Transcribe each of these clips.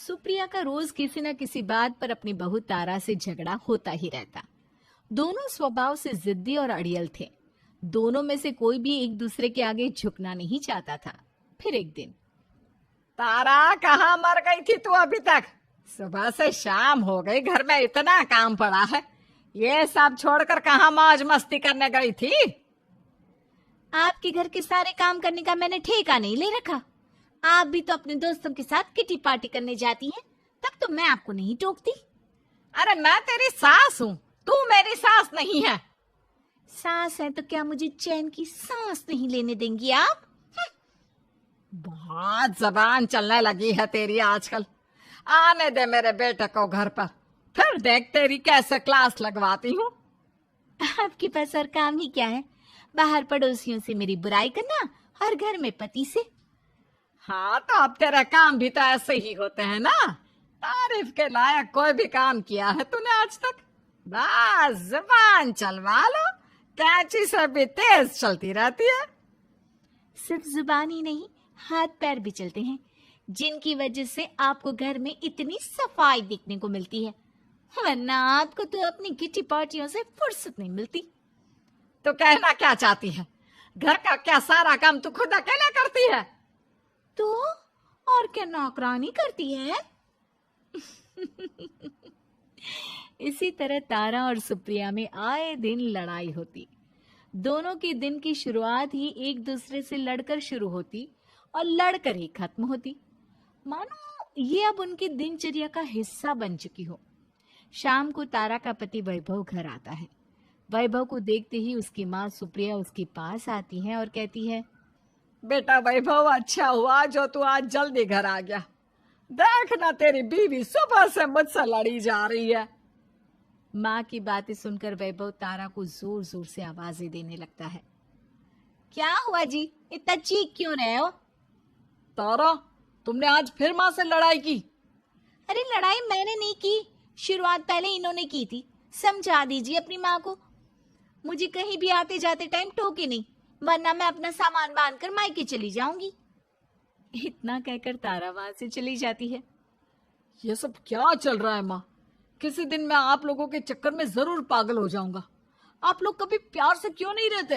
सुप्रिया का रोज किसी न किसी बात पर अपनी बहू तारा से झगड़ा होता ही रहता। दोनों स्वभाव से जिद्दी और अड़ियल थे। दोनों में से कोई भी एक दूसरे के आगे झुकना नहीं चाहता था। फिर एक दिन, तारा, कहाँ मर गई थी तू अभी तक? सुबह से शाम हो गई, घर में इतना काम पड़ा है, ये सब छोड़कर कहाँ मौज मस्ती करने गई थी? आपके घर के सारे काम करने का मैंने ठेका नहीं ले रखा। आप भी तो अपने दोस्तों के साथ किटी पार्टी करने जाती हैं, तब तो मैं आपको नहीं टोकती। अरे मैं तेरी सास हूँ, तू मेरी सास नहीं है। सास है तो क्या मुझे चैन की सांस नहीं लेने देंगी आप? बहुत जबान चलने लगी है तेरी आजकल। आने दे मेरे बेटे को घर पर, फिर देख तेरी कैसे क्लास लगवाती हूँ। आपके पास और काम ही क्या है? बाहर पड़ोसियों से मेरी बुराई करना और घर में पति से। हाँ, तो अब तेरे काम भी तो ऐसे ही होते हैं ना। तारीफ के लायक कोई भी काम किया है तूने आज तक? बस जुबान चलवा लो, कैंची से भी तेज चलती रहती है। सिर्फ जुबान ही नहीं, हाथ पैर भी चलते हैं, जिनकी वजह से आपको घर में इतनी सफाई देखने को मिलती है, वरना आपको तो अपनी किटी पार्टियों से फुर्सत नहीं मिलती। तो कहना क्या चाहती है? घर का क्या सारा काम तू खुद अकेला करती है? तो और क्या नौकरानी करती है? इसी तरह तारा और सुप्रिया में आए दिन लड़ाई होती। दोनों के दिन की शुरुआत ही एक दूसरे से लड़कर शुरू होती और लड़कर ही खत्म होती, मानो ये अब उनकी दिनचर्या का हिस्सा बन चुकी हो। शाम को तारा का पति वैभव घर आता है। वैभव को देखते ही उसकी माँ सुप्रिया उसके पास आती है और कहती है, बेटा वैभव, अच्छा हुआ जो तू आज जल्दी घर आ गया। देखना तेरी बीवी सुबह से मुझसे लड़ी जा रही है। माँ की बातें सुनकर वैभव तारा को जोर जोर से आवाजें देने लगता है। क्या हुआ जी, इतना चीख क्यों रहे हो? तारा, तुमने आज फिर माँ से लड़ाई की? अरे लड़ाई मैंने नहीं की, शुरुआत पहले इन्होंने की थी। समझा दीजिए अपनी माँ को। मुझे कहीं भी आते जाते टाइम टोके नहीं, वरना मैं अपना सामान बांधकर मायके चली जाऊंगी। इतना कहकर तारा वहां से चली जाती है। ये सब क्या चल रहा है माँ? किसी दिन मैं आप लोगों के चक्कर में जरूर पागल हो जाऊंगा। आप लोग कभी प्यार से क्यों नहीं रहते?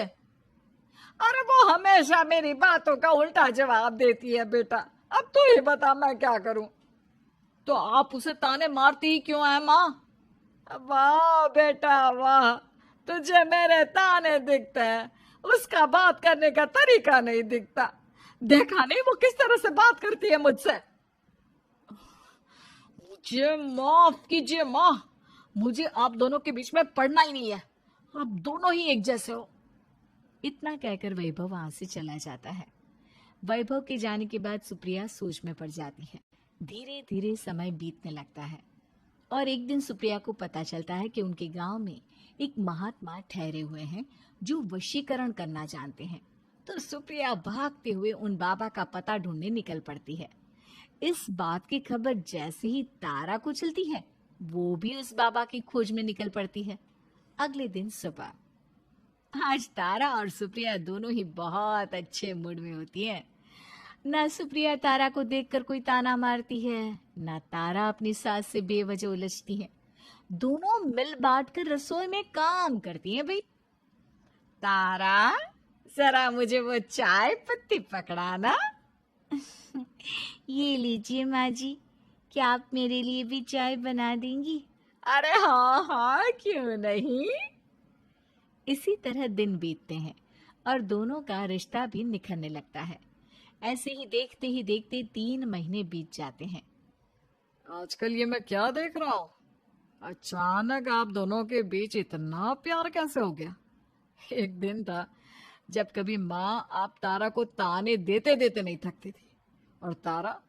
अरे वो हमेशा मेरी बातों का उल्टा जवाब देती है बेटा। अब तू ही बता मैं क्या करूं? तो आप उसे ताने मारती ही क्यों है माँ? वाह बेटा वाह, तुझे मेरे ताने दिखते हैं, उसका बात करने का तरीका नहीं दिखता। देखा नहीं वो किस तरह से बात करती है मुझसे। मुझे माफ कीजिए माँ, मुझे आप दोनों के बीच में पड़ना ही नहीं है। आप दोनों ही एक जैसे हो। इतना कहकर वैभव वहां से चला जाता है। वैभव के जाने के बाद सुप्रिया सोच में पड़ जाती है। धीरे धीरे समय बीतने लगता है और एक दिन सुप्रिया को पता चलता है कि उनके गांव में एक महात्मा ठहरे हुए हैं जो वशीकरण करना जानते हैं। तो सुप्रिया भागते हुए उन बाबा का पता ढूंढने निकल पड़ती है। इस बात की खबर जैसे ही तारा को चलती है, वो भी उस बाबा की खोज में निकल पड़ती है। अगले दिन सुबह, आज तारा और सुप्रिया दोनों ही बहुत अच्छे मूड में होती है। ना सुप्रिया तारा को देखकर कोई ताना मारती है, ना तारा अपनी सास से बेवजह उलझती है। दोनों मिल बांट कर रसोई में काम करती हैं। भाई तारा, जरा मुझे वो चाय पत्ती पकड़ाना। ये लीजिए माँ जी, क्या आप मेरे लिए भी चाय बना देंगी? अरे हाँ हाँ, क्यों नहीं। इसी तरह दिन बीतते हैं और दोनों का रिश्ता भी निखरने लगता है। ऐसे ही देखते ही देखते 3 महीने बीत जाते हैं। आजकल ये मैं क्या देख रहा हूँ? अचानक आप दोनों के बीच इतना प्यार कैसे हो गया? एक दिन था जब कभी माँ आप तारा को ताने देते देते नहीं थकती थी, और तारा,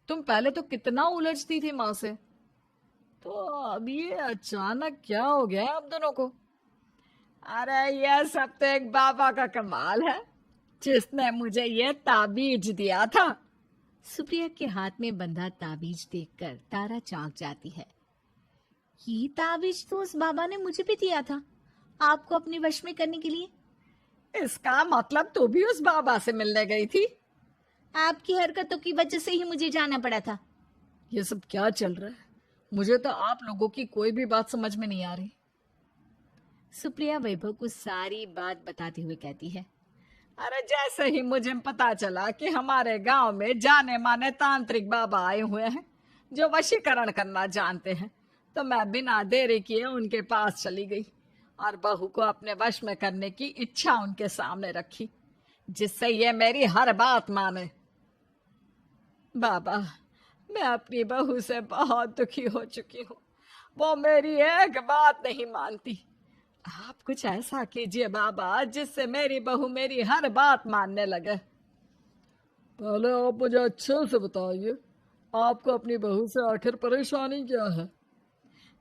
तुम पहले तो कितना उलझती थी माँ से, तो अब ये अचानक क्या हो गया है आप दोनों को? अरे यह सब तो एक बाबा का कमाल है, जिसने मुझे ये ताबीज दिया था। सुप्रिया के हाथ में बंधा ताबीज देखकर तारा चौंक जाती है। ये ताबीज तो उस बाबा ने मुझे भी दिया था, आपको अपने वश में करने के लिए। इसका मतलब तू भी उस बाबा से मिलने गई थी? आपकी हरकतों की वजह से ही मुझे जाना पड़ा था। ये सब क्या चल रहा है? मुझे तो आप लोगों की कोई भी बात समझ में नहीं आ रही। सुप्रिया वैभव को सारी बात बताते हुए कहती है। अरे जैसे ही मुझे पता चला कि हमारे गांव में जाने माने तांत्रिक बाबा आए हुए हैं जो वशीकरण करना जानते हैं, तो मैं बिना देरी किए उनके पास चली गई और बहू को अपने वश में करने की इच्छा उनके सामने रखी, जिससे ये मेरी हर बात माने। बाबा, मैं अपनी बहू से बहुत दुखी हो चुकी हूँ। वो मेरी एक बात नहीं मानती। आप कुछ ऐसा कीजिए बाबा जिससे मेरी बहू मेरी हर बात मानने लगे। पहले आप मुझे अच्छे से बताइए, आपको अपनी बहू से आखिर परेशानी क्या है?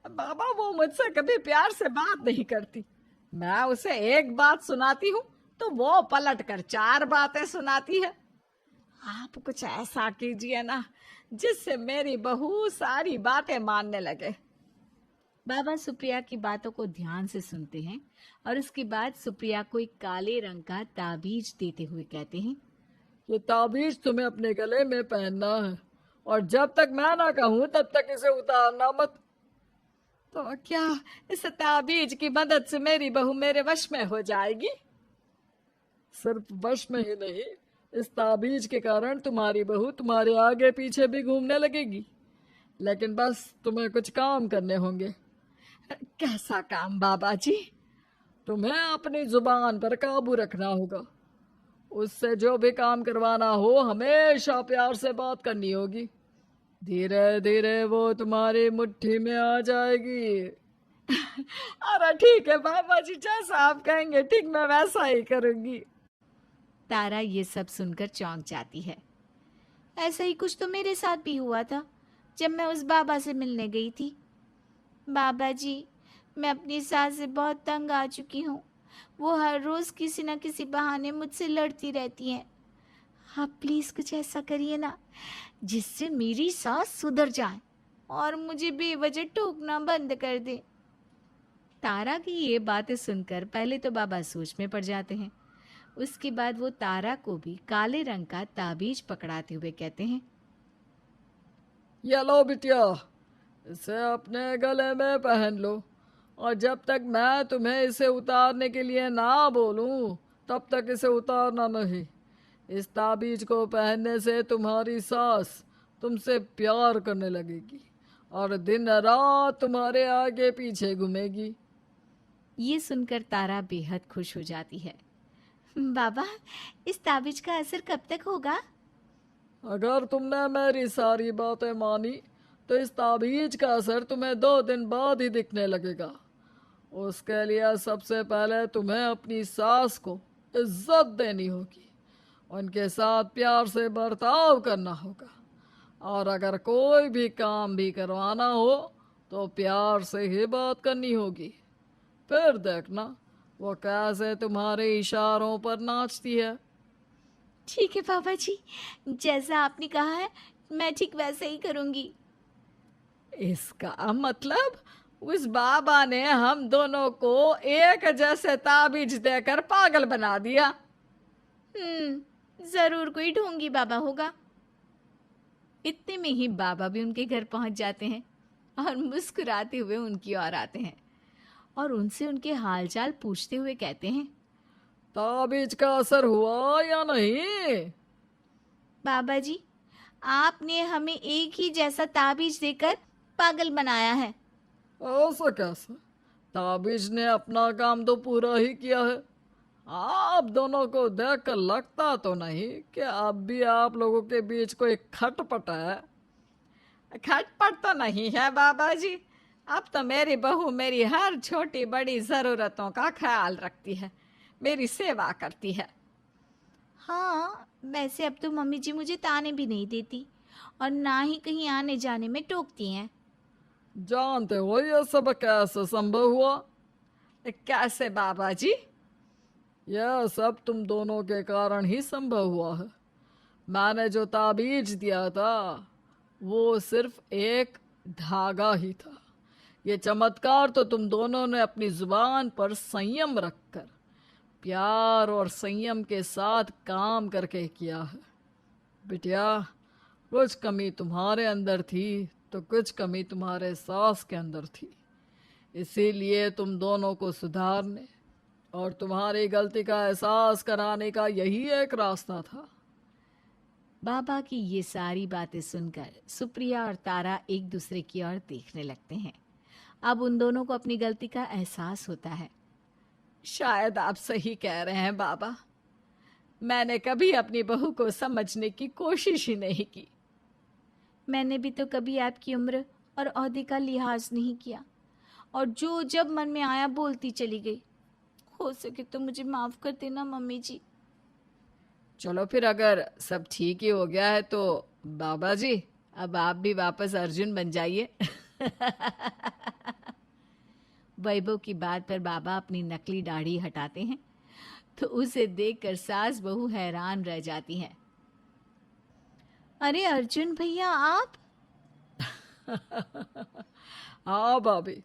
बाबा, वो मुझसे कभी प्यार से बात नहीं करती। मैं उसे एक बात सुनाती हूँ तो वो पलट कर 4 बातें सुनाती है। आप कुछ ऐसा कीजिए ना जिससे मेरी बहू सारी बातें मानने लगे। बाबा सुप्रिया की बातों को ध्यान से सुनते हैं और उसके बाद सुप्रिया को एक काले रंग का ताबीज देते हुए कहते हैं। ये ताबीज तुम्हें अपने गले में पहनना है और जब तक मैं ना कहूँ तब तक इसे उतारना मत। तो क्या इस ताबीज की मदद से मेरी बहू मेरे वश में हो जाएगी? सिर्फ वश में ही नहीं, इस ताबीज के कारण तुम्हारी बहू तुम्हारे आगे पीछे भी घूमने लगेगी। लेकिन बस तुम्हें कुछ काम करने होंगे। कैसा काम बाबा जी? तुम्हें अपनी जुबान पर काबू रखना होगा। उससे जो भी काम करवाना हो हमेशा प्यार से बात करनी होगी। धीरे धीरे वो तुम्हारी मुट्ठी में आ जाएगी। अरे ठीक है बाबा जी, जैसा आप कहेंगे ठीक मैं वैसा ही करूंगी। तारा ये सब सुनकर चौंक जाती है। ऐसा ही कुछ तो मेरे साथ भी हुआ था जब मैं उस बाबा से मिलने गई थी। बाबा जी, मैं अपनी सास से बहुत तंग आ चुकी हूँ। वो हर रोज किसी न किसी बहाने मुझसे लड़ती रहती हैं। आप प्लीज कुछ ऐसा करिए ना जिससे मेरी सास सुधर जाए और मुझे बेवजह टोकना बंद कर दे। तारा की ये बातें सुनकर पहले तो बाबा सोच में पड़ जाते हैं। उसके बाद वो तारा को भी काले रंग का ताबीज पकड़ाते हुए कहते हैं। ये लो बिटिया, इसे अपने गले में पहन लो और जब तक मैं तुम्हें इसे उतारने के लिए ना बोलूं तब तक इसे उतारना नहीं। इस ताबीज को पहनने से तुम्हारी सास तुमसे प्यार करने लगेगी और दिन रात तुम्हारे आगे पीछे घूमेगी। ये सुनकर तारा बेहद खुश हो जाती है। बाबा, इस ताबीज का असर कब तक होगा? अगर तुमने मेरी सारी बातें मानी तो इस ताबीज का असर तुम्हें 2 दिन बाद ही दिखने लगेगा। उसके लिए सबसे पहले तुम्हें अपनी सास को इज्जत देनी होगी, उनके साथ प्यार से बर्ताव करना होगा और अगर कोई भी काम भी करवाना हो तो प्यार से ही बात करनी होगी। फिर देखना वो कैसे तुम्हारे इशारों पर नाचती है। ठीक है बाबा जी, जैसा आपने कहा है मैं ठीक वैसे ही करूंगी। इसका मतलब उस बाबा ने हम दोनों को एक जैसे ताबीज देकर पागल बना दिया। जरूर कोई ढोंगी बाबा होगा। इतने में ही बाबा भी उनके घर पहुंच जाते हैं और मुस्कुराते हुए उनकी ओर आते हैं और उनसे उनके हालचाल पूछते हुए कहते हैं। ताबीज का असर हुआ या नहीं? बाबा जी, आपने हमें एक ही जैसा ताबीज देकर पागल बनाया है। ऐसा कैसे? ताबीज ने अपना काम तो पूरा ही किया है। आप दोनों को देखकर लगता तो नहीं कि अब भी आप लोगों के बीच कोई खटपट है। खटपट तो नहीं है बाबा जी। अब तो मेरी बहू मेरी हर छोटी बड़ी जरूरतों का ख्याल रखती है, मेरी सेवा करती है। हाँ, वैसे अब तो मम्मी जी मुझे ताने भी नहीं देती और ना ही कहीं आने जाने में टोकती हैं। जानते हो ये सब कैसे संभव हुआ? कैसे बाबा जी? यह सब तुम दोनों के कारण ही संभव हुआ है। मैंने जो ताबीज दिया था वो सिर्फ एक धागा ही था। ये चमत्कार तो तुम दोनों ने अपनी जुबान पर संयम रखकर प्यार और संयम के साथ काम करके किया है। बिटिया, कुछ कमी तुम्हारे अंदर थी तो कुछ कमी तुम्हारे सास के अंदर थी, इसीलिए तुम दोनों को सुधारने और तुम्हारी गलती का एहसास कराने का यही एक रास्ता था। बाबा की ये सारी बातें सुनकर सुप्रिया और तारा एक दूसरे की ओर देखने लगते हैं। अब उन दोनों को अपनी गलती का एहसास होता है। शायद आप सही कह रहे हैं बाबा, मैंने कभी अपनी बहू को समझने की कोशिश ही नहीं की। मैंने भी तो कभी आपकी उम्र और ओहदे का लिहाज नहीं किया और जो जब मन में आया बोलती चली गई। हो सके तो मुझे माफ कर देना मम्मी जी। चलो फिर, अगर सब ठीक ही हो गया है तो बाबा जी, अब आप भी वापस अर्जुन बन जाइए। वैभव की बात पर बाबा अपनी नकली दाढ़ी हटाते हैं तो उसे देखकर सास बहू हैरान रह जाती हैं। अरे अर्जुन भैया, आप? हाँ भाभी,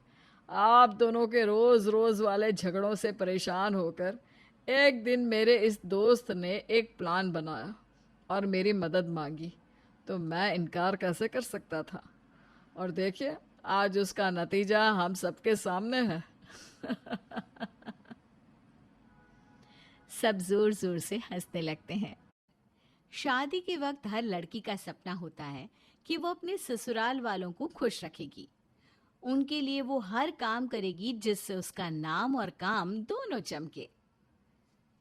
आप दोनों के रोज रोज वाले झगड़ों से परेशान होकर एक दिन मेरे इस दोस्त ने एक प्लान बनाया और मेरी मदद मांगी, तो मैं इनकार कैसे कर सकता था। और देखिए, आज उसका नतीजा हम सबके सामने है। सब जोर जोर से हंसने लगते हैं। शादी के वक्त हर लड़की का सपना होता है कि वो अपने ससुराल वालों को खुश रखेगी। उनके लिए वो हर काम करेगी जिससे उसका नाम और काम दोनों चमके।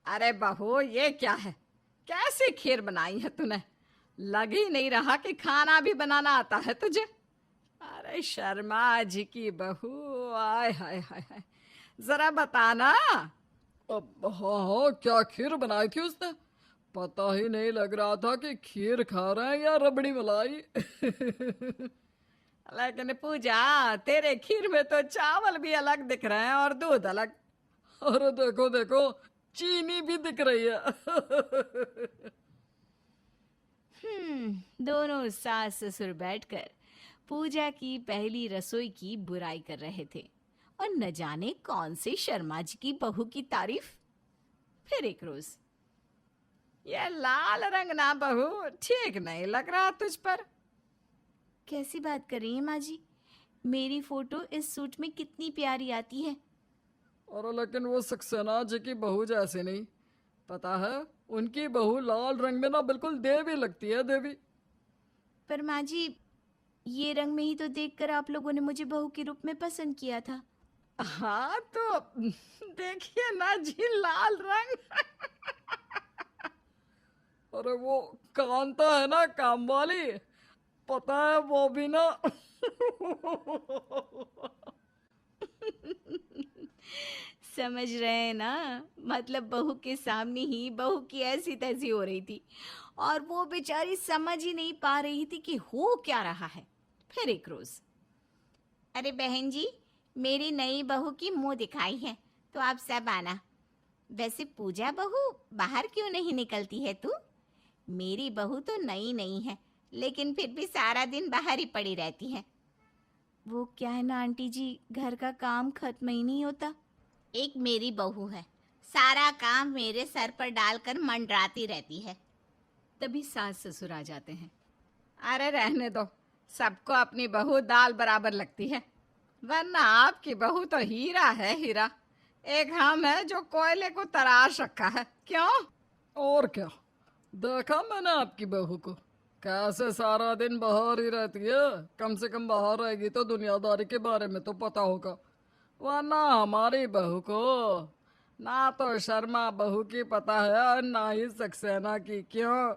अरे बहू, ये क्या है? कैसी खीर बनाई है तूने? लग ही नहीं रहा कि खाना भी बनाना आता है तुझे। अरे शर्मा जी की बहू, आय हाय हाय हाय, जरा बताना। अब हाँ हाँ, क्या खीर बनाई थी उसने? पता ही नहीं लग रहा था कि खीर खा रहे हैं या रबड़ी मलाई। लेकिन पूजा, तेरे खीर में तो चावल भी अलग दिख रहे हैं और दूध अलग। अरे देखो देखो, चीनी भी दिख रही है। दोनों सास ससुर बैठकर पूजा की पहली रसोई की बुराई कर रहे थे और न जाने कौन से शर्मा जी की बहू की तारीफ। फिर एक रोज, ये लाल रंग ना बहू ठीक नहीं लग रहा तुझ पर। कैसी बात कर रही हैं माँ जी? मेरी फोटो इस सूट में कितनी प्यारी आती है। और लेकिन वो सक्सेना जी की बहू जैसे नहीं, पता है, उनकी बहू लाल रंग में ना बिल्कुल देवी लगती है, देवी। पर माँ जी, ये रंग में ही तो देखकर आप लोगों ने मुझे बहू के रूप में पसंद किया था। हाँ तो देखिए ना जी, लाल रंग। अरे वो कांता है ना, काम वाली, पता है वो भी ना। समझ रहे हैं ना? मतलब बहू के सामने ही बहू की ऐसी तैसी हो रही थी और वो बेचारी समझ ही नहीं पा रही थी कि हो क्या रहा है। फिर एक रोज, अरे बहन जी, मेरी नई बहू की मुंह दिखाई है तो आप सब आना। वैसे पूजा बहू, बाहर क्यों नहीं निकलती है तू? मेरी बहू तो नई नहीं है लेकिन फिर भी सारा दिन बाहर ही पड़ी रहती है। वो क्या है ना आंटी जी, घर का काम खत्म ही नहीं होता। एक मेरी बहू है, सारा काम मेरे सर पर डालकर मंडराती रहती है। तभी सास ससुर आ जाते हैं। अरे रहने दो, सबको अपनी बहू दाल बराबर लगती है, वरना आपकी बहू तो हीरा है, हीरा। एक हम है जो कोयले को तराश रखा है। क्यों? और क्या, देखा मैंने आपकी बहू को, कैसे सारा दिन बाहर ही रहती है। कम से कम बाहर रहेगी तो दुनियादारी के बारे में तो पता होगा, वरना हमारी बहू को ना तो शर्मा बहू की पता है और ना ही सक्सेना की। क्यों?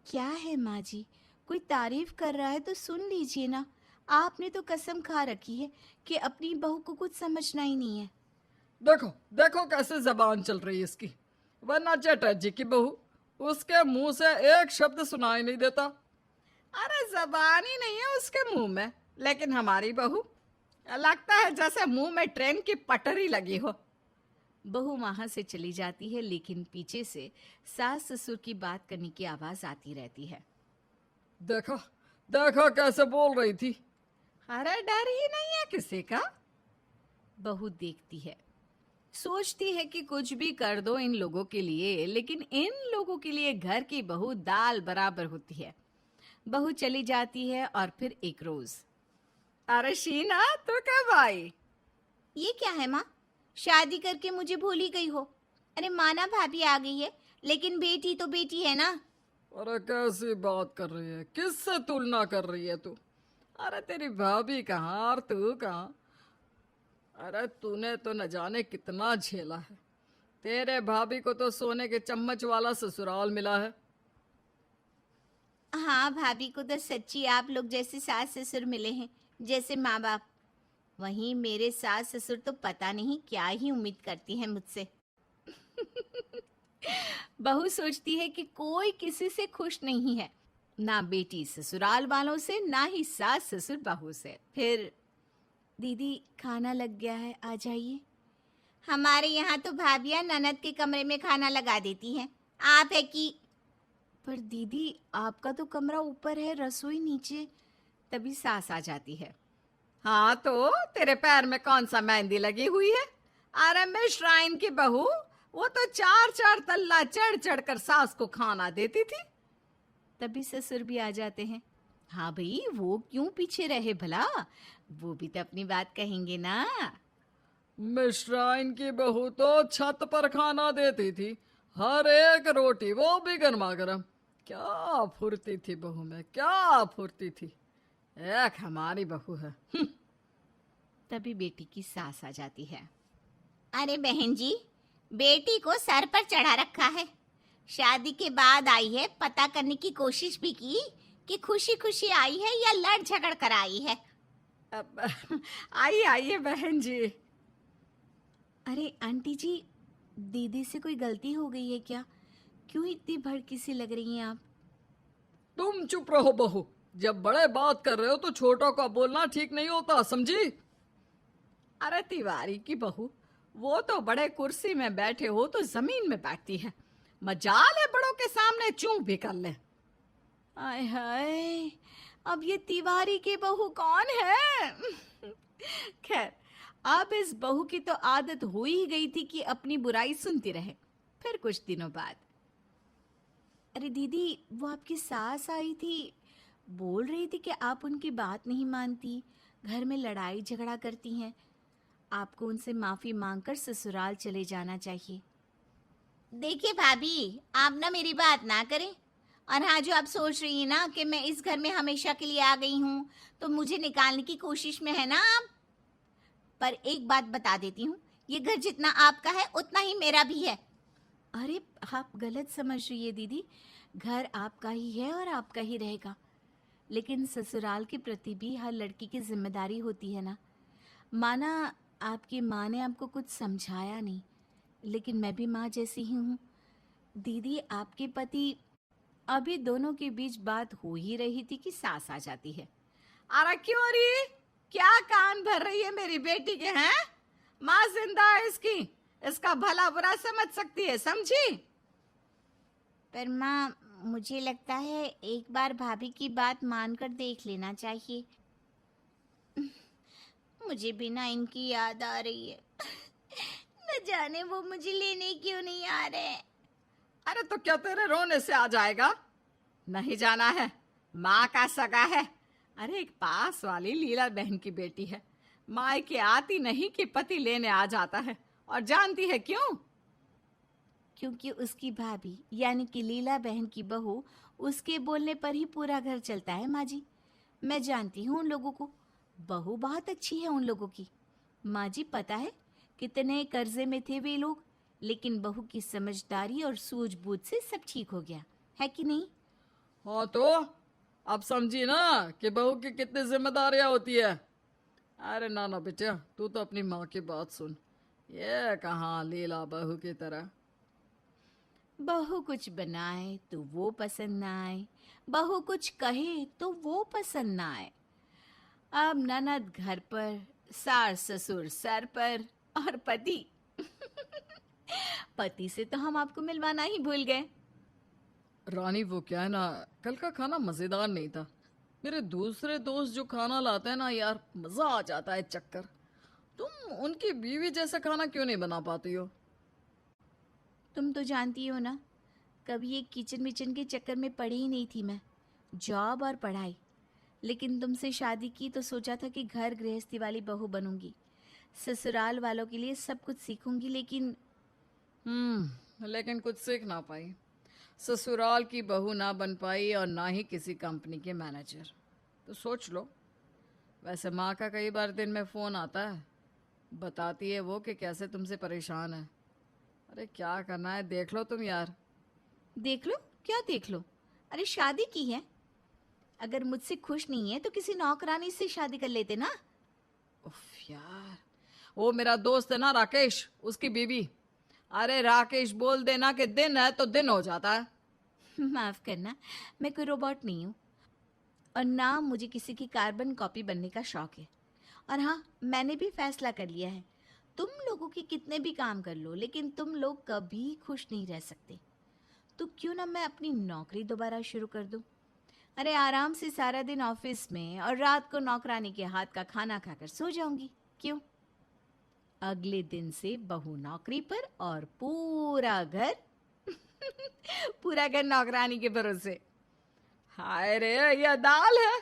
क्या है माँ जी, कोई तारीफ कर रहा है तो सुन लीजिए ना। आपने तो कसम खा रखी है कि अपनी बहू को कुछ समझना ही नहीं है। देखो देखो कैसे जबान चल रही है इसकी, वरना चटर्जी की बहू, उसके मुंह से एक शब्द सुनाई नहीं देता। अरे जबान ही नहीं है उसके मुंह में, लेकिन हमारी बहू, लगता है जैसे मुंह में ट्रेन की पटरी लगी हो। बहू वहां से चली जाती है लेकिन पीछे से सास ससुर की बात करने की आवाज आती रहती है। देखा देखा कैसे बोल रही थी। अरे डर ही नहीं है किसी का। बहू देखती है सोचती है कि कुछ भी कर दो इन लोगों के लिए, लेकिन इन लोगों के लिए घर की बहू दाल बराबर होती है। बहू चली जाती है और फिर एक रोज, अरे शीना तू कब आई? ये क्या है माँ? शादी करके मुझे भूल ही गई हो। अरे माना भाभी आ गई है, लेकिन बेटी तो बेटी है ना। अरे कैसी बात कर रही है, किससे तुलना कर रही है तू? अरे तेरी भाभी कहाँ और तू कहाँ? अरे तूने तो न जाने कितना झेला है। तेरे भाभी को तो सोने के चम्मच वाला ससुराल मिला है। हाँ भाभी को तो सच्ची आप लोग जैसे सास ससुर मिले हैं, जैसे माँ बाप। वहीं मेरे सास ससुर तो पता नहीं क्या ही उम्मीद करती है मुझसे। बहू सोचती है कि कोई किसी से खुश नहीं है, ना बेटी ससुराल वालों से, ना ही सास ससुर बहू से। फिर, दीदी खाना लग गया है, आ जाइए। हमारे यहाँ तो भाभियाँ ननद के कमरे में खाना लगा देती हैं। आप है कि पर दीदी आपका तो कमरा ऊपर है, रसोई नीचे। तभी सास आ जाती है। हाँ तो तेरे पैर में कौन सा मेहंदी लगी हुई है? अरे मैं श्राइन की बहू, वो तो 4-4 तल्ला चढ़ चढ़ कर सास को खाना देती थी। तभी ससुर भी आ जाते हैं। हाँ भाई, वो क्यों पीछे रहे भला, वो भी तो अपनी बात कहेंगे ना। मिश्राइन की बहू तो छत पर खाना देती थी, हर एक रोटी वो भी गर्मा गर्म। क्या फुर्ती थी बहू में, क्या फुर्ती थी। एक हमारी बहू है। तभी बेटी की सास आ जाती है। अरे बहन जी, बेटी को सर पर चढ़ा रखा है। शादी के बाद आई है, पता करने की कोशिश भी की कि खुशी खुशी आई है या लड़ झगड़ कर आई है। अब आइए आइए बहन जी। अरे आंटी जी, दीदी से कोई गलती हो गई है क्या? क्यों इतनी भड़की सी लग रही हैं आप? तुम चुप रहो बहू, जब बड़े बात कर रहे हो तो छोटों का बोलना ठीक नहीं होता, समझी? अरे तिवारी की बहू, वो तो बड़े कुर्सी में बैठे हो तो जमीन में बैठती है। मजाल है बड़ों के सामने चूं भी कर ले। आय हाय, अब ये तिवारी की बहू कौन है? खैर, अब इस बहू की तो आदत हो ही गई थी कि अपनी बुराई सुनती रहे। फिर कुछ दिनों बाद, अरे दीदी, वो आपकी सास आई थी, बोल रही थी कि आप उनकी बात नहीं मानती, घर में लड़ाई झगड़ा करती हैं। आपको उनसे माफी मांगकर ससुराल चले जाना चाहिए। देखिए भाभी, आप ना मेरी बात ना करें। और हाँ, जो आप सोच रही हैं ना कि मैं इस घर में हमेशा के लिए आ गई हूँ, तो मुझे निकालने की कोशिश में है ना आप। पर एक बात बता देती हूँ, ये घर जितना आपका है उतना ही मेरा भी है। अरे आप गलत समझ रही है दीदी, घर आपका ही है और आपका ही रहेगा। लेकिन ससुराल के प्रति भी हर लड़की की जिम्मेदारी होती है ना। माना आपकी माँ ने आपको कुछ समझाया नहीं, लेकिन मैं भी माँ जैसी ही हूँ। दीदी, आपके पति, अभी दोनों के बीच बात हो ही रही थी कि सास आ जाती है। अरे क्यों रही, क्या कान भर रही है मेरी बेटी के? हैं, माँ जिंदा है इसकी, इसका भला बुरा समझ सकती है, समझी? पर माँ, मुझे लगता है एक बार भाभी की बात मानकर देख लेना चाहिए। मुझे भी ना इनकी याद आ रही है। न जाने वो मुझे लेने क्यों नहीं आ रहे। अरे तो क्या तेरे रोने से आ जाएगा? नहीं जाना है, माँ का सगा है। अरे एक पास वाली लीला बहन की बेटी है, माँ के आती नहीं कि पति लेने आ जाता है। और जानती है क्यों? क्योंकि उसकी भाभी यानी कि लीला बहन की बहू, उसके बोलने पर ही पूरा घर चलता है माँ जी। मैं जानती हूँ उन लोगों को, बहू बहुत अच्छी है उन लोगों की। माँ जी, पता है कितने कर्जे में थे वे लोग, लेकिन बहू की समझदारी और सूझबूझ से सब ठीक हो गया है कि नहीं? हाँ तो अब समझी ना कि बहू की कितनी जिम्मेदारियां होती है। अरे ना ना बेटा, तू तो अपनी माँ की बात सुन। ये कहाँ लीला बहू की तरह। बहू कुछ बनाए तो वो पसंद ना आए, बहू कुछ कहे तो वो पसंद ना आए। अब ननद घर पर, सास ससुर सर पर, और पति पति से तो हम आपको मिलवाना ही भूल गए। रानी वो क्या है ना, कल का खाना मजेदार नहीं था। मेरे दूसरे दोस्त जो खाना लाते हैं ना यार, मजा आ जाता है चक्कर। तुम उनकी बीवी जैसा खाना क्यों नहीं बना पाती हो? तुम तो जानती हो ना, कभी एक किचन विचन के चक्कर में पड़ी ही नहीं थी मैं। जॉब और पढ़ाई। लेकिन तुमसे शादी की तो सोचा था कि घर गृहस्थी वाली बहू बनूंगी, ससुराल वालों के लिए सब कुछ सीखूंगी, लेकिन लेकिन कुछ सीख ना पाई। ससुराल की बहू ना बन पाई और ना ही किसी कंपनी के मैनेजर। तो सोच लो। वैसे माँ का कई बार दिन में फ़ोन आता है, बताती है वो कि कैसे तुमसे परेशान है। अरे क्या करना है, देख लो तुम यार। देख लो? क्या देख लो? अरे शादी की है। अगर मुझसे खुश नहीं है तो किसी नौकरानी से शादी कर लेते ना। उफ यार, वो मेरा दोस्त है ना राकेश, उसकी बीवी। अरे राकेश बोल देना कि दिन है तो दिन हो जाता है। माफ करना, मैं कोई रोबोट नहीं हूँ, और ना मुझे किसी की कार्बन कॉपी बनने का शौक है। और हाँ, मैंने भी फैसला कर लिया है, तुम लोगों के कितने भी काम कर लो, लेकिन तुम लोग कभी खुश नहीं रह सकते। तो क्यों ना मैं अपनी नौकरी दोबारा शुरू कर दूं। अरे आराम से सारा दिन ऑफिस में और रात को नौकरानी के हाथ का खाना खाकर सो जाऊंगी। क्यों? अगले दिन से बहू नौकरी पर और पूरा घर पूरा घर नौकरानी के भरोसे। हाय रे, यह दाल है।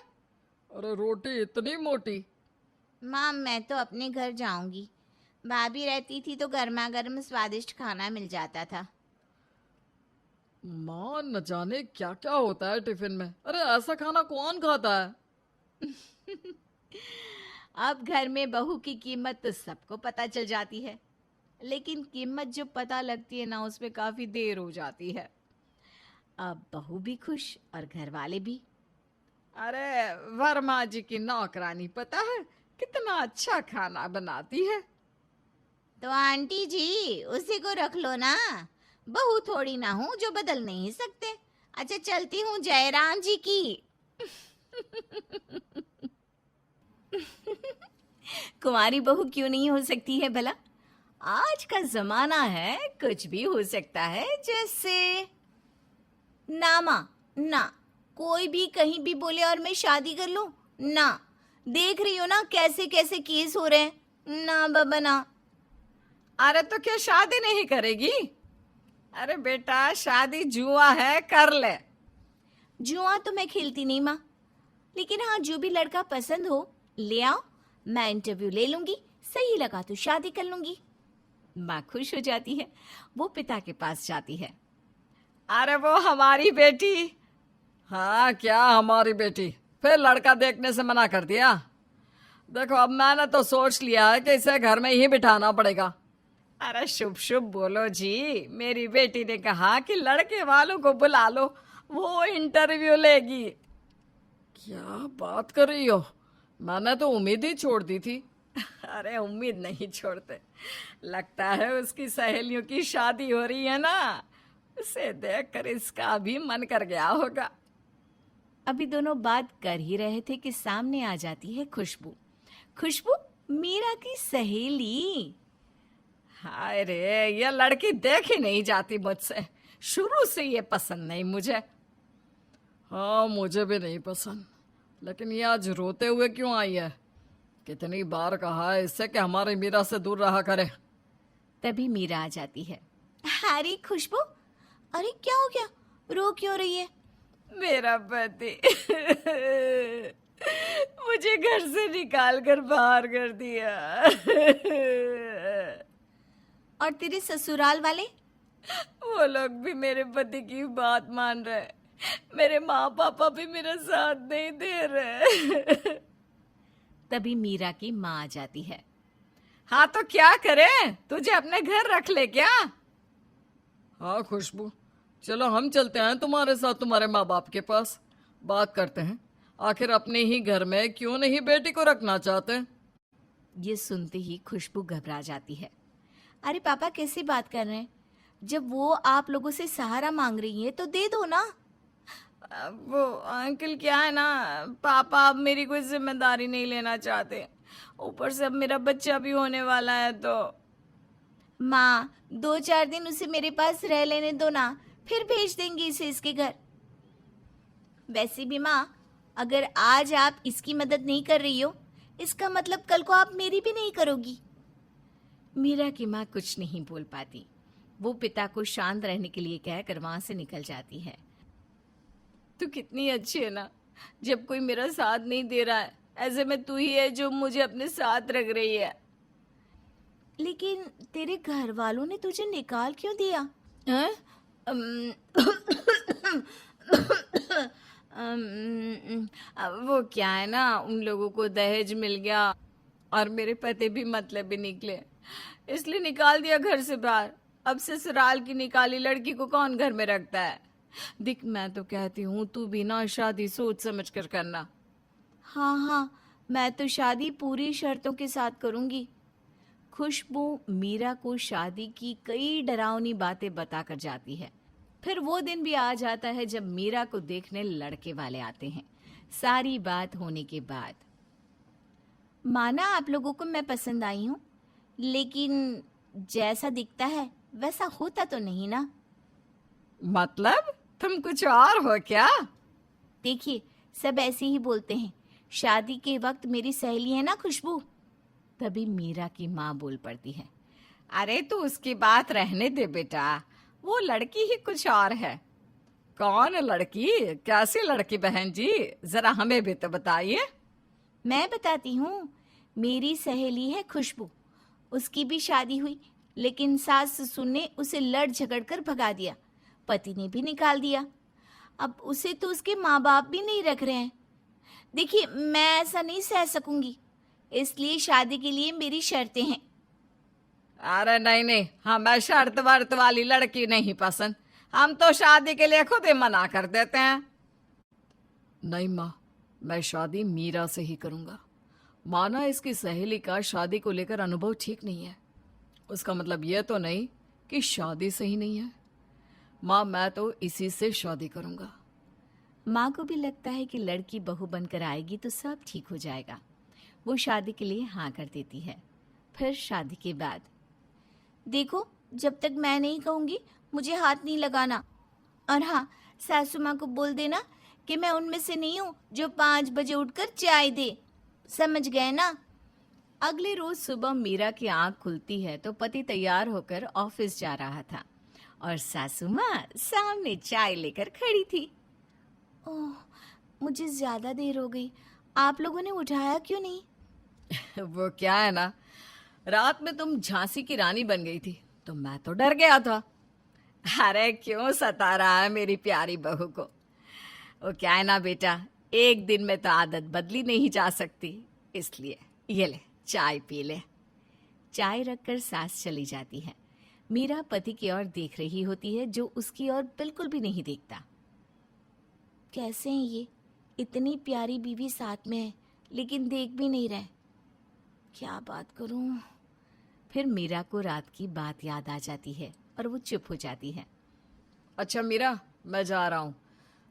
अरे रोटी इतनी मोटी। माँ, मैं तो अपने घर जाऊंगी। भाभी रहती थी तो गर्मा गर्म स्वादिष्ट खाना मिल जाता था। माँ, न जाने क्या क्या होता है टिफिन में। अरे ऐसा खाना कौन खाता है? अब घर में बहू की कीमत तो सबको पता चल जाती है, लेकिन कीमत जो पता लगती है ना, उसमें काफी देर हो जाती है। अब बहू भी खुश और घर वाले भी। अरे वर्मा जी की नौकरानी पता है कितना अच्छा खाना बनाती है। तो आंटी जी, उसी को रख लो ना। बहू थोड़ी ना हूँ जो बदल नहीं सकते। अच्छा, चलती हूँ जयराम जी की। कुंवारी बहू क्यों नहीं हो सकती है भला? आज का जमाना है, कुछ भी हो सकता है। जैसे ना माँ, ना। कोई भी कहीं भी बोले और मैं शादी कर लूं? ना। देख रही हो ना कैसे कैसे केस हो रहे हैं। ना बाबा ना। अरे तो क्या शादी नहीं करेगी? अरे बेटा, शादी जुआ है, कर ले। जुआ तो मैं खेलती नहीं माँ, लेकिन हाँ, जो भी लड़का पसंद हो ले आओ, मैं इंटरव्यू ले लूंगी, सही लगा तो शादी कर लूंगी। माँ खुश हो जाती है, वो पिता के पास जाती है। अरे वो हमारी बेटी। हाँ, क्या हमारी बेटी? फिर लड़का देखने से मना कर दिया? देखो, अब मैंने तो सोच लिया है कि इसे घर में ही बिठाना पड़ेगा। अरे शुभ शुभ बोलो जी। मेरी बेटी ने कहा कि लड़के वालों को बुला लो, वो इंटरव्यू लेगी। क्या बात कर रही हो? मैंने तो उम्मीद ही छोड़ दी थी। अरे उम्मीद नहीं छोड़ते। लगता है उसकी सहेलियों की शादी हो रही है ना, उसे देखकर इसका भी मन कर गया होगा। अभी दोनों बात कर ही रहे थे कि सामने आ जाती है खुशबू। खुशबू, मीरा की सहेली। हाय रे, ये लड़की देख ही नहीं जाती मुझसे। शुरू से ये पसंद नहीं मुझे। हाँ, मुझे भी नहीं पसंद। लेकिन ये आज रोते हुए क्यों आई है? कितनी बार कहा है इससे कि हमारी मीरा से दूर रहा करे। तभी मीरा आ जाती है। अरे खुशबू, अरे क्या हो गया? रो क्यों रही है? मेरा पति मुझे घर से निकाल कर बाहर कर दिया। और तेरे ससुराल वाले? वो लोग भी मेरे पति की बात मान रहे। मेरे माँ पापा भी मेरा साथ नहीं दे रहे। तभी मीरा की माँ आ जाती है। हाँ तो क्या करे, तुझे अपने घर रख ले क्या? हाँ खुशबू, चलो हम चलते हैं तुम्हारे साथ तुम्हारे माँ बाप के पास, बात करते हैं। आखिर अपने ही घर में क्यों नहीं बेटी को रखना चाहते? ये सुनते ही खुशबू घबरा जाती है। अरे पापा, कैसी बात कर रहे हैं? जब वो आप लोगों से सहारा मांग रही है तो दे दो ना। वो अंकल, क्या है ना, पापा अब मेरी कोई जिम्मेदारी नहीं लेना चाहते। ऊपर से अब मेरा बच्चा भी होने वाला है। तो माँ, 2-4 दिन उसे मेरे पास रह लेने दो ना, फिर भेज देंगे इसे इसके घर। वैसे भी माँ, अगर आज आप इसकी मदद नहीं कर रही हो, इसका मतलब कल को आप मेरी भी नहीं करोगी। मीरा की माँ कुछ नहीं बोल पाती। वो पिता को शांत रहने के लिए कहकर वहां से निकल जाती है। तू कितनी अच्छी है ना, जब कोई मेरा साथ नहीं दे रहा है ऐसे में तू ही है जो मुझे अपने साथ रख रही है। लेकिन तेरे घर वालों ने तुझे निकाल क्यों दिया? हैं? वो क्या है ना, उन लोगों को दहेज मिल गया और मेरे पति भी मतलबी निकले, इसलिए निकाल दिया घर से बाहर। अब ससुराल की निकाली लड़की को कौन घर में रखता है। दिख, मैं तो कहती हूँ तू भी ना शादी सोच समझ कर करना। हाँ हाँ, मैं तो शादी पूरी शर्तों के साथ करूंगी। खुशबू मीरा को शादी की कई डरावनी बातें बताकर जाती है। फिर वो दिन भी आ जाता है जब मीरा को देखने लड़के वाले आते हैं। सारी बात होने के बाद, माना आप लोगों को मैं पसंद आई हूँ, लेकिन जैसा दिखता है वैसा होता तो नहीं ना। मतलब तुम कुछ और हो क्या? देखिए, सब ऐसे ही बोलते हैं। शादी के वक्त मेरी सहेली है ना खुशबू। तभी मीरा की माँ बोल पड़ती है। अरे तू उसकी बात रहने दे बेटा, वो लड़की ही कुछ और है। कौन लड़की? कैसी लड़की बहन जी, जरा हमें भी तो बताइए। मैं बताती हूँ, मेरी सहेली है खुशबू। उसकी भी शादी हुई, लेकिन सास ससुर ने उसे लड़ झगड़ कर भगा दिया। पति ने भी निकाल दिया। अब उसे तो उसके माँ बाप भी नहीं रख रहे हैं। देखिए, मैं ऐसा नहीं सह सकूंगी, इसलिए शादी के लिए मेरी शर्तें हैं। अरे नहीं नहीं, हमें शर्त वर्त वाली लड़की नहीं पसंद। हम तो शादी के लिए खुद ही मना कर देते हैं। नहीं माँ, मैं शादी मीरा से ही करूंगा। माना इसकी सहेली का शादी को लेकर अनुभव ठीक नहीं है, उसका मतलब यह तो नहीं कि शादी सही नहीं है। माँ, मैं तो इसी से शादी करूंगा। माँ को भी लगता है कि लड़की बहू बनकर आएगी तो सब ठीक हो जाएगा। वो शादी के लिए हाँ कर देती है। फिर शादी के बाद, देखो, जब तक मैं नहीं कहूंगी मुझे हाथ नहीं लगाना। और हाँ, सासू माँ को बोल देना कि मैं उनमें से नहीं हूँ जो 5 बजे उठकर चाय दे। समझ गए ना? अगले रोज सुबह मीरा की आंख खुलती है तो पति तैयार होकर ऑफिस जा रहा था और सासू माँ सामने चाय लेकर खड़ी थी। ओह, मुझे ज्यादा देर हो गई। आप लोगों ने उठाया क्यों नहीं? वो क्या है ना, रात में तुम झांसी की रानी बन गई थी तो मैं तो डर गया था। अरे क्यों सता रहा है मेरी प्यारी बहू को। वो क्या है ना बेटा, एक दिन में तो आदत बदली नहीं जा सकती, इसलिए ये ले चाय पी ले। चाय रखकर सास चली जाती है। मीरा पति की ओर देख रही होती है जो उसकी ओर बिल्कुल भी नहीं देखता। कैसे हैं ये? इतनी प्यारी बीवी साथ में है, लेकिन देख भी नहीं रहे। क्या बात करूं? फिर मीरा को रात की बात याद आ जाती है और वो चुप हो जाती है। अच्छा मीरा, मैं जा रहा हूँ,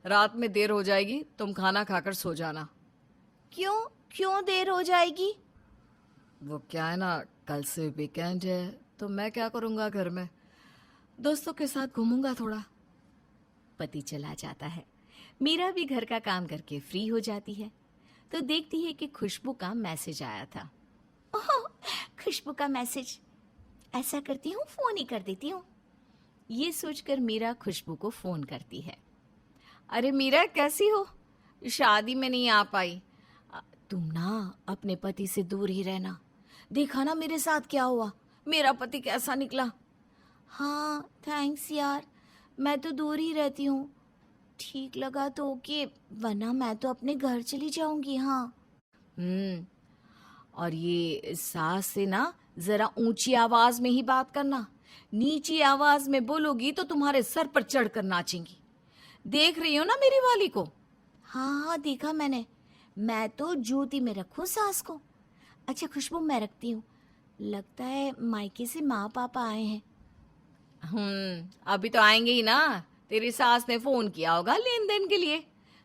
रात में देर हो जाएगी, तुम खाना खाकर सो जाना। क्यों क्यों देर हो जाएगी? वो क्या है ना, कल से वीकेंड है तो मैं क्या करूँगा, घर में दोस्तों के साथ घूमूंगा थोड़ा। पति चला जाता है। मीरा भी घर का काम करके फ्री हो जाती है तो देखती है कि खुशबू का मैसेज आया था। ओह, खुशबू का मैसेज। ऐसा करती हूँ, फोन ही कर देती हूँ। ये सोचकर मीरा खुशबू को फोन करती है। अरे मीरा, कैसी हो? शादी में नहीं आ पाई। तुम ना अपने पति से दूर ही रहना। देखा ना मेरे साथ क्या हुआ, मेरा पति कैसा निकला। हाँ थैंक्स यार, मैं तो दूर ही रहती हूँ। ठीक लगा तो ओके, वरना मैं तो अपने घर चली जाऊंगी। हाँ। और ये सास से ना जरा ऊंची आवाज में ही बात करना, नीची आवाज में बोलोगी तो तुम्हारे सर पर चढ़कर नाचेंगी। देख रही हो ना मेरी वाली को? हाँ हाँ, देखा मैंने। मैं तो जूती में रखूं सास को। अच्छा खुशबू, मैं रखती हूँ। लगता है मायके से माँ पापा आए हैं। अभी तो आएंगे ही ना। तेरी सास ने फोन किया होगा लेन देन के लिए।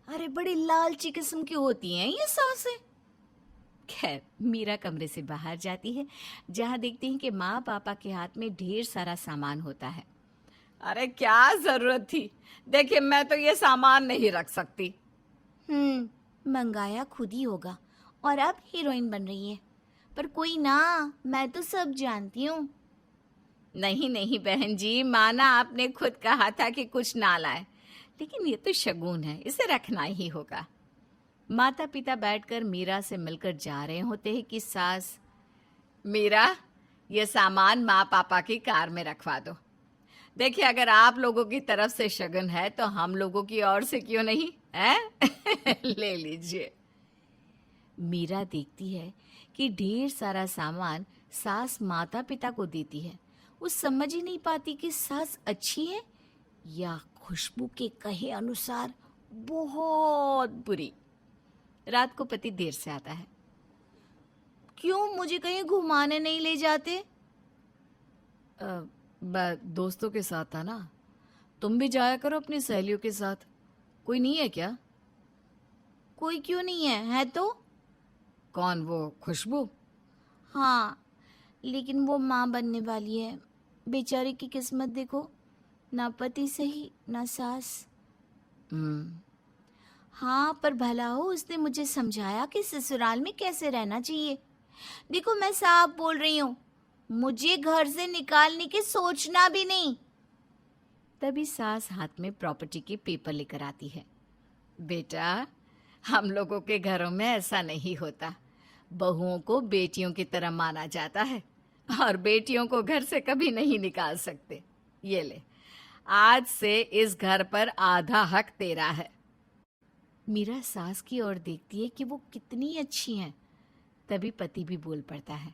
अरे बड़ी लालची किस्म की होती हैं ये सासें। खैर, मीरा कमरे से बाहर जाती है जहाँ देखती है कि माँ पापा के हाथ में ढेर सारा सामान होता है। अरे क्या जरूरत थी, देखिए मैं तो ये सामान नहीं रख सकती। मंगाया खुद ही होगा और अब हीरोइन बन रही है। पर कोई ना, मैं तो सब जानती हूँ। नहीं नहीं बहन जी, माना आपने खुद कहा था कि कुछ ना लाए, लेकिन ये तो शगुन है, इसे रखना ही होगा। माता पिता बैठकर मीरा से मिलकर जा रहे होते हैं कि सास, मीरा ये सामान माँ पापा की कार में रखवा दो। देखिए, अगर आप लोगों की तरफ से शगुन है तो हम लोगों की ओर से क्यों नहीं है? ले लीजिए। मीरा देखती है कि ढेर सारा सामान सास माता पिता को देती है। वो समझ ही नहीं पाती कि सास अच्छी है या खुशबू के कहे अनुसार बहुत बुरी। रात को पति देर से आता है। क्यों मुझे कहीं घुमाने नहीं ले जाते? दोस्तों के साथ था ना, तुम भी जाया करो अपनी सहेलियों के साथ। कोई नहीं है क्या? कोई क्यों नहीं है तो? कौन, वो खुशबू? हाँ, लेकिन वो माँ बनने वाली है। बेचारी की किस्मत देखो, ना पति सही ना सास। हाँ, पर भला हो उसने मुझे समझाया कि ससुराल में कैसे रहना चाहिए। देखो, मैं साफ बोल रही हूँ, मुझे घर से निकालने की सोचना भी नहीं। तभी सास हाथ में प्रॉपर्टी के पेपर लेकर आती है। बेटा, हम लोगों के घरों में ऐसा नहीं होता। बहुओं को बेटियों की तरह माना जाता है और बेटियों को घर से कभी नहीं निकाल सकते। ये ले, आज से इस घर पर आधा हक तेरा है। मीरा सास की ओर देखती है कि वो कितनी अच्छी हैं। तभी पति भी बोल पड़ता है।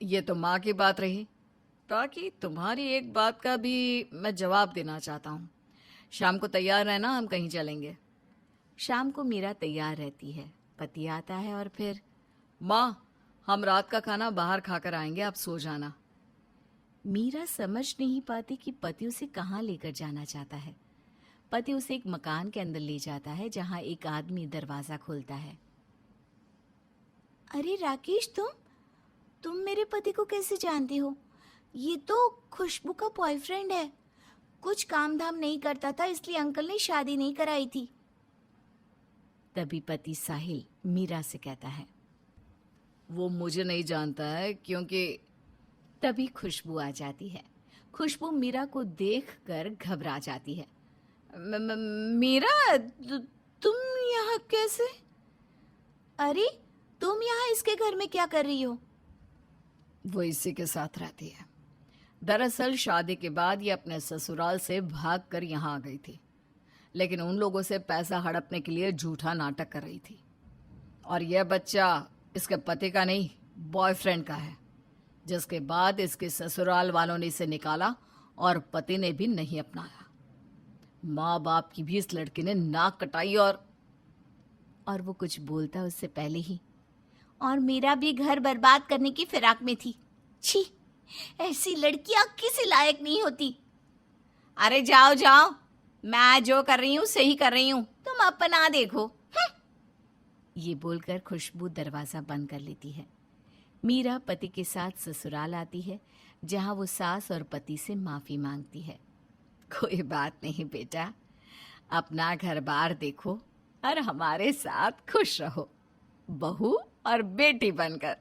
ये तो माँ की बात रही, बाकी तुम्हारी एक बात का भी मैं जवाब देना चाहता हूँ। शाम को तैयार रहना, हम कहीं चलेंगे। शाम को मीरा तैयार रहती है। पति आता है और फिर, माँ, हम रात का खाना बाहर खाकर आएंगे, आप सो जाना। मीरा समझ नहीं पाती कि पति उसे कहाँ लेकर जाना चाहता है। पति उसे एक मकान के अंदर ले जाता है जहाँ एक आदमी दरवाजा खोलता है। अरे राकेश, तुम मेरे पति को कैसे जानते हो? ये तो खुशबू का बॉयफ्रेंड है। कुछ काम धाम नहीं करता था, इसलिए अंकल ने शादी नहीं कराई थी। तभी पति साहिल मीरा से कहता है, वो मुझे नहीं जानता है क्योंकि। तभी खुशबू आ जाती है। खुशबू मीरा को देखकर घबरा जाती है। मीरा, तुम यहाँ कैसे? अरे, तुम यहाँ इसके घर में क्या कर रही हो? वो इसी के साथ रहती है। दरअसल शादी के बाद ये अपने ससुराल से भागकर यहाँ आ गई थी, लेकिन उन लोगों से पैसा हड़पने के लिए झूठा नाटक कर रही थी। और यह बच्चा इसके पति का नहीं, बॉयफ्रेंड का है, जिसके बाद इसके ससुराल वालों ने इसे निकाला और पति ने भी नहीं अपनाया। माँ बाप की भी इस लड़की ने नाक कटाई और वो कुछ बोलता उससे पहले ही, और मेरा भी घर बर्बाद करने की फिराक में थी। छी, ऐसी लड़कियां किसी लायक नहीं होती। अरे जाओ जाओ, मैं जो कर रही हूँ सही कर रही हूँ, तुम अपना देखो। ये बोलकर खुशबू दरवाजा बंद कर लेती है। मीरा पति के साथ ससुराल आती है, जहाँ वो सास और पति से माफी मांगती है। कोई बात नहीं बेटा, अपना घर बार देखो और हमारे साथ खुश रहो, बहू और बेटी बनकर।